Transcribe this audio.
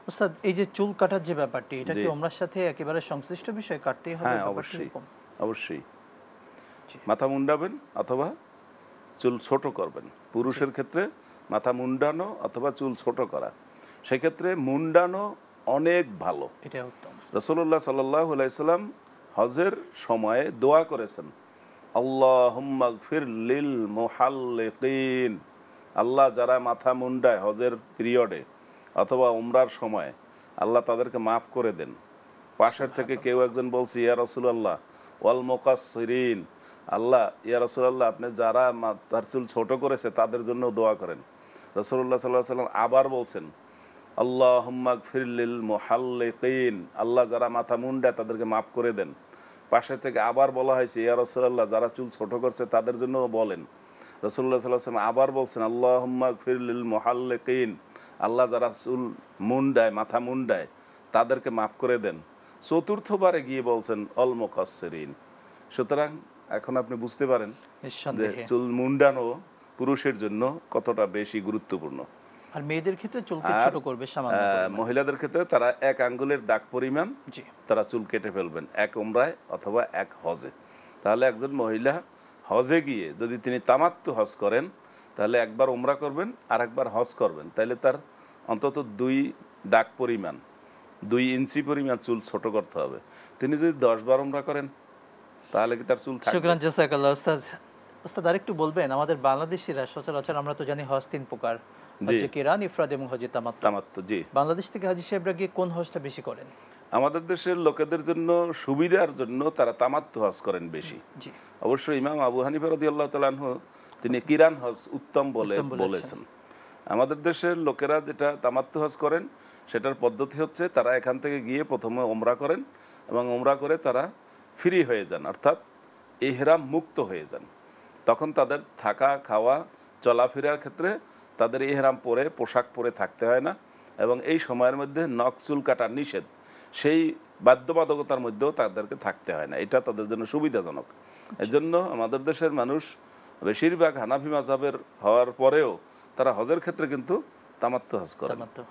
ওস্তাদ এই যে চুল কাটার যে ব্যাপারটি এটা জি। কি ওমরার সাথে একেবারে সংশ্লিষ্ট বিষয়, কাটতেই হবে হ্যাঁ, ব্যাপারটি অবশ্যই, এরকম? অবশ্যই। জি, মাথা মুন্ডাবেন অথবা চুল ছোট করবেন। জি, পুরুষের ক্ষেত্রে মাথা মুন্ডানো অথবা চুল ছোট করা। সেক্ষেত্রে মুন্ডানো অনেক ভালো। এটা উত্তম। রাসূলুল্লাহ সাল্লাল্লাহু আলাইহি সাল্লাম হজের সময়ে দোয়া করেছেন, আল্লাহুম্মা গফির লিল মুহাল্লিকিন। আল্লাহ যারা মাথা মুন্ডায় হজের পিরিয়ডে অথবা উমরার সময়, আল্লাহ তাদেরকে মাফ করে দেন। পাশের থেকে কেউ সুবহানাল্লাহ। একজন বলছে, ইয়া রাসূলুল্লাহ ওয়াল মুকাসসিরিন, আল্লাহ ইয়া রাসূলুল্লাহ আপনি যারা মাথার চুল ছোট করেছে তাদের জন্য দোয়া করেন। রাসূলুল্লাহ সাল্লাল্লাহু আলাইহি সাল্লাম আবার বলছেন, আল্লাহুম্মা গফির লিল মুহাল্লিকিন, আল্লাহ যারা মাথা মুন্ডায় তাদেরকে মাফ করে দেন। পাশে থেকে আবার বলা হয়েছে, ইয়া রাসূলুল্লাহ যারা চুল ছোট করছে তাদের জন্যও বলেন। রাসূলুল্লাহ সাল্লাল্লাহু আলাইহি ওয়াসাল্লাম আবার বলছেন, আল্লাহুম্মা গফির লিল মুহাল্লিকিন, আল্লাহ যারা চুল মুন্ডায় মাথা মুন্ডায় তাদেরকে মাফ করে দেন। চতুর্থবারে গিয়ে বলছেন অল মুকাসসিরিন। সুতরাং এখন আপনি বুঝতে পারেন যে নিঃসন্দেহে। চুল মুন্ডানো পুরুষের জন্য কতটা বেশি গুরুত্বপূর্ণ। আর মেয়েদের ক্ষেত্রে চুলকে আর ছোট করবে সামান্য পরিমাণ। মহিলাদের ক্ষেত্রে তারা ১ আঙ্গুলের দাগ পরিমাণ জি, তারা চুল কেটে ফেলবেন, এক উমরায় অথবা এক হজে। তাহলে একজন মহিলা হজে গিয়ে যদি তিনি তামাত্তু হজ করেন, তাহলে একবার উমরা করবেন আর একবার হজ করবেন, তাহলে তার অন্তত ২ দাগ পরিমাণ, ২ ইঞ্চি পরিমাণ চুল ছোট করতে হবে। তিনি যদি ১০ বার উমরা করেন তাহলে কি তার চুল থাকবে? শুকরান জাযাকাল্লাহ ওস্তাদ। ওস্তাদ আরেকটু বলবেন, আমাদের বাংলাদেশিরা সচরাচর আমরা তো জানি হজ ৩ প্রকার, জি, হজ্জে কিরান, ইফরাদ এবং হজ্জে তামাত্তু। তামাত্তু, জি। বাংলাদেশ থেকে হাজী সাহেবরা গিয়ে কোন হজটা বেশি করেন? আমাদের দেশের লোকেদের জন্য সুবিধার জন্য তারা তামাত্তু হজ করেন বেশি। জি, অবশ্য ইমাম আবু হানিফা রাদিয়াল্লাহু তাআলা আনহু তিনি কিরান হজ উত্তম বলে উত্তম বলেছেন। বলেছেন। আমাদের দেশের লোকেরা যেটা তামাত্তু হজ করেন সেটার পদ্ধতি হচ্ছে তারা এখান থেকে গিয়ে প্রথমে ওমরা করেন এবং ওমরা করে তারা ফ্রি হয়ে যান, অর্থাৎ ইহরাম মুক্ত হয়ে যান। তখন তাদের থাকা খাওয়া চলাফেরার ক্ষেত্রে তাদের ইহরাম পরে পোশাক পরে থাকতে হয় না এবং এই সময়ের মধ্যে নখ চুল কাটা নিষেধ, সেই বাধ্যবাধকতার মধ্যেও তাদেরকে থাকতে হয় না। এটা তাদের জন্য সুবিধাজনক। এজন্য আমাদের দেশের মানুষ বেশিরভাগ হানাফি মাযহাবের হওয়ার পরেও তারা হজের ক্ষেত্রে কিন্তু তামাত্তু হজ করেন। তামাত্তু।